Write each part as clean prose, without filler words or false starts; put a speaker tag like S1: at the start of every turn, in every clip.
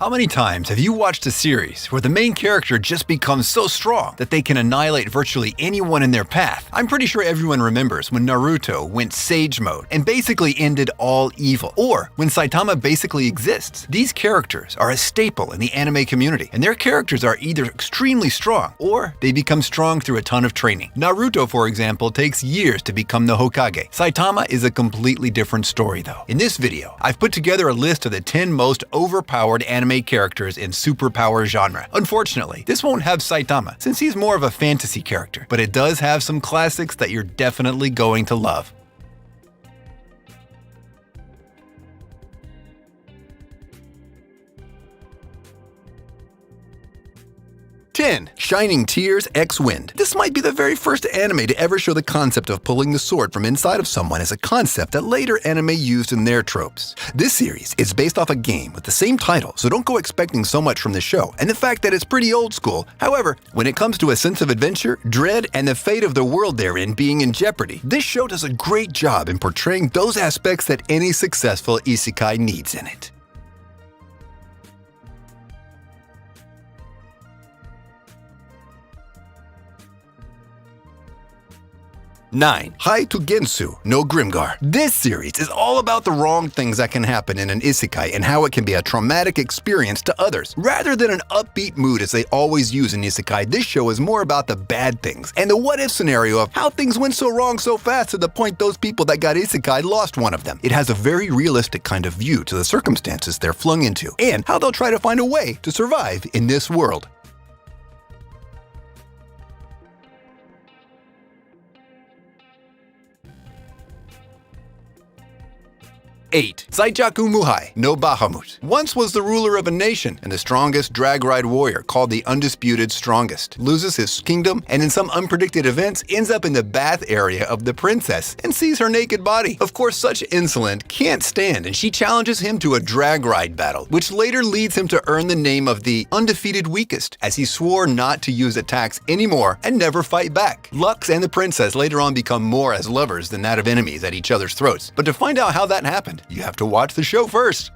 S1: How many times have you watched a series where the main character just becomes so strong that they can annihilate virtually anyone in their path? I'm pretty sure everyone remembers when Naruto went Sage Mode and basically ended all evil, or when Saitama basically exists. These characters are a staple in the anime community, and their characters are either extremely strong or they become strong through a ton of training. Naruto, for example, takes years to become the Hokage. Saitama is a completely different story though. In this video, I've put together a list of the 10 most overpowered anime characters in superpower genre. Unfortunately, this won't have Saitama, since he's more of a fantasy character, but it does have some classics that you're definitely going to love. 10. Shining Tears X Wind. This might be the very first anime to ever show the concept of pulling the sword from inside of someone as a concept that later anime used in their tropes. This series is based off a game with the same title, so don't go expecting so much from the show, and the fact that it's pretty old school. However, when it comes to a sense of adventure, dread, and the fate of the world therein being in jeopardy, this show does a great job in portraying those aspects that any successful isekai needs in it. 9. Hai to Gensu no Grimgar. This series is all about the wrong things that can happen in an isekai and how it can be a traumatic experience to others. Rather than an upbeat mood as they always use in isekai, this show is more about the bad things and the what-if scenario of how things went so wrong so fast to the point those people that got isekai lost one of them. It has a very realistic kind of view to the circumstances they're flung into and how they'll try to find a way to survive in this world. 8. Saijaku Muhai no Bahamut. Once was the ruler of a nation and the strongest drag ride warrior called the Undisputed Strongest. Loses his kingdom and in some unpredicted events ends up in the bath area of the princess and sees her naked body. Of course, such insolence can't stand and she challenges him to a drag ride battle, which later leads him to earn the name of the Undefeated Weakest, as he swore not to use attacks anymore and never fight back. Lux and the princess later on become more as lovers than that of enemies at each other's throats. But to find out how that happened, you have to watch the show first.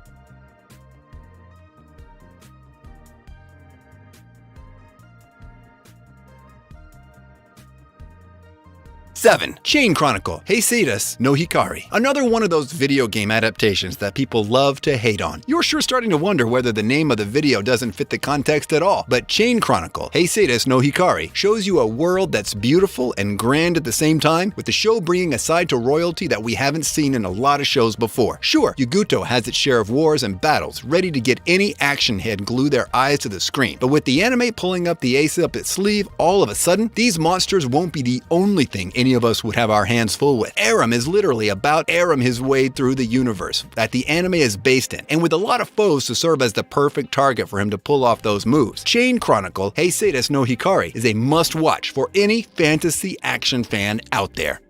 S1: 7. Chain Chronicle Heisetas no Hikari. Another one of those video game adaptations that people love to hate on. You're sure starting to wonder whether the name of the video doesn't fit the context at all. But Chain Chronicle Heisetas no Hikari shows you a world that's beautiful and grand at the same time, with the show bringing a side to royalty that we haven't seen in a lot of shows before. Sure, Yuguto has its share of wars and battles, ready to get any action head glue their eyes to the screen. But with the anime pulling up the ace up its sleeve, all of a sudden, these monsters won't be the only thing any of us would have our hands full with. Aram is literally about Aram his way through the universe that the anime is based in, and with a lot of foes to serve as the perfect target for him to pull off those moves. Chain Chronicle Heisetas no Hikari is a must-watch for any fantasy action fan out there.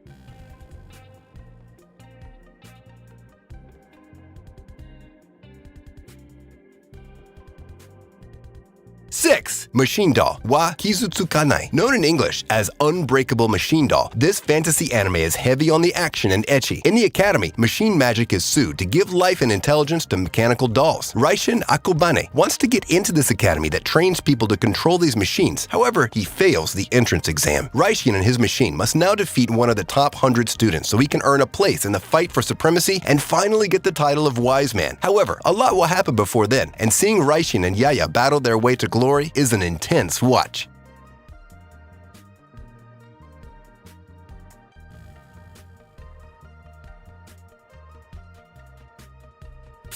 S1: 6. Machine Doll wa Kizutsukanai. Known in English as Unbreakable Machine Doll, this fantasy anime is heavy on the action and ecchi. In the academy, machine magic is sued to give life and intelligence to mechanical dolls. Raishin Akobane wants to get into this academy that trains people to control these machines. However, he fails the entrance exam. Raishin and his machine must now defeat one of the top 100 students so he can earn a place in the fight for supremacy and finally get the title of Wise Man. However, a lot will happen before then, and seeing Raishin and Yaya battle their way to glory is an intense watch.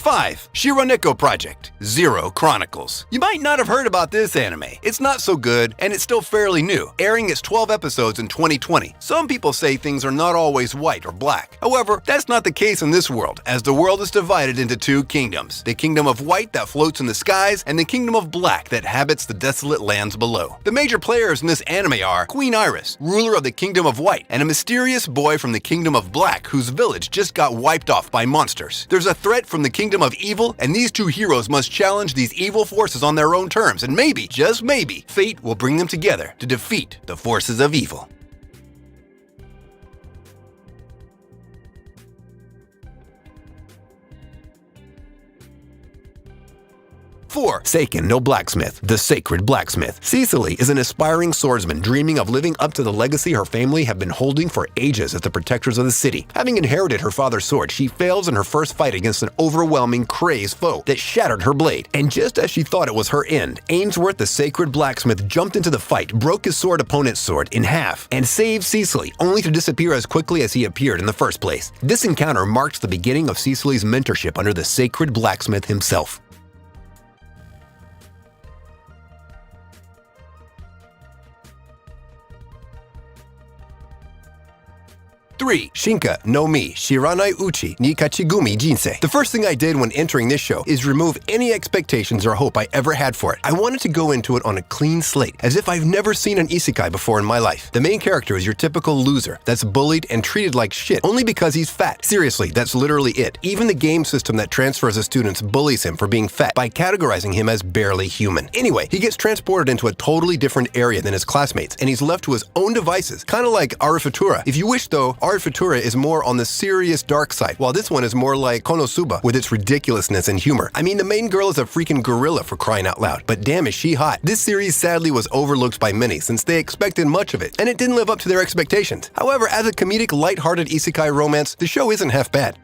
S1: 5. Shironeko Project Zero Chronicles. You might not have heard about this anime. It's not so good, and it's still fairly new, airing its 12 episodes in 2020. Some people say things are not always white or black. However, that's not the case in this world, as the world is divided into two kingdoms. The kingdom of white that floats in the skies, and the kingdom of black that habits the desolate lands below. The major players in this anime are Queen Iris, ruler of the kingdom of white, and a mysterious boy from the kingdom of black whose village just got wiped off by monsters. There's a threat from the kingdom of evil, and these two heroes must challenge these evil forces on their own terms, and maybe, just maybe, fate will bring them together to defeat the forces of evil. 4. Seiken no Blacksmith, the Sacred Blacksmith. Cecily is an aspiring swordsman dreaming of living up to the legacy her family have been holding for ages as the protectors of the city. Having inherited her father's sword, she fails in her first fight against an overwhelming crazed foe that shattered her blade. And just as she thought it was her end, Ainsworth the Sacred Blacksmith jumped into the fight, broke his sword opponent's sword in half, and saved Cecily, only to disappear as quickly as he appeared in the first place. This encounter marks the beginning of Cecily's mentorship under the Sacred Blacksmith himself. 3. Shinka no Mi Shiranai Uchi ni Kachigumi Jinsei. The first thing I did when entering this show is remove any expectations or hope I ever had for it. I wanted to go into it on a clean slate, as if I've never seen an isekai before in my life. The main character is your typical loser that's bullied and treated like shit only because he's fat. Seriously, that's literally it. Even the game system that transfers his students bullies him for being fat by categorizing him as barely human. Anyway, he gets transported into a totally different area than his classmates, and he's left to his own devices, kind of like Arufatura. If you wish though, Arufatura is more on the serious dark side, while this one is more like Konosuba with its ridiculousness and humor. I mean, the main girl is a freaking gorilla for crying out loud, but damn is she hot. This series sadly was overlooked by many since they expected much of it, and it didn't live up to their expectations. However, as a comedic, light-hearted isekai romance, the show isn't half bad.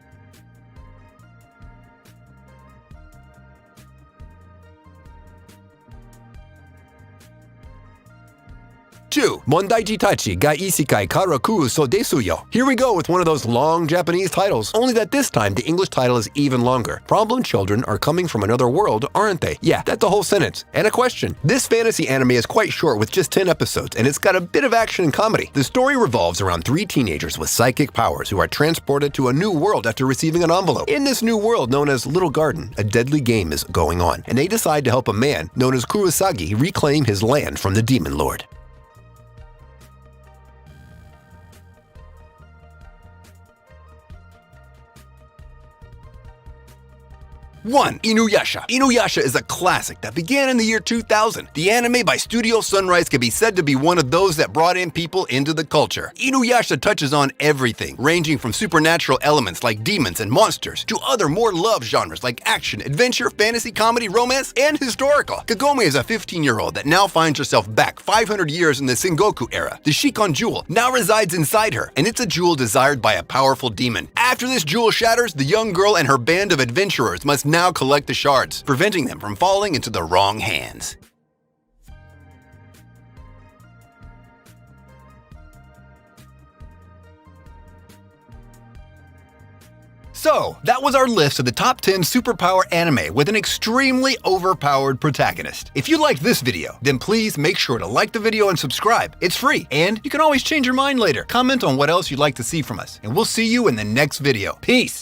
S1: 2. Mondaiji tachi ga isekai kara kuru so desu yo. Here we go with one of those long Japanese titles, only that this time the English title is even longer. Problem children are coming from another world, aren't they? Yeah, that's the whole sentence. And a question. This fantasy anime is quite short with just 10 episodes, and it's got a bit of action and comedy. The story revolves around 3 teenagers with psychic powers who are transported to a new world after receiving an envelope. In this new world known as Little Garden, a deadly game is going on, and they decide to help a man known as Kurosagi reclaim his land from the Demon Lord. 1. Inuyasha. Inuyasha is a classic that began in the year 2000. The anime by Studio Sunrise can be said to be one of those that brought in people into the culture. Inuyasha touches on everything, ranging from supernatural elements like demons and monsters, to other more loved genres like action, adventure, fantasy, comedy, romance, and historical. Kagome is a 15-year-old that now finds herself back 500 years in the Sengoku era. The Shikon Jewel now resides inside her, and it's a jewel desired by a powerful demon. After this jewel shatters, the young girl and her band of adventurers must now collect the shards, preventing them from falling into the wrong hands. So, that was our list of the top 10 superpower anime with an extremely overpowered protagonist. If you liked this video, then please make sure to like the video and subscribe. It's free, and you can always change your mind later. Comment on what else you'd like to see from us, and we'll see you in the next video. Peace!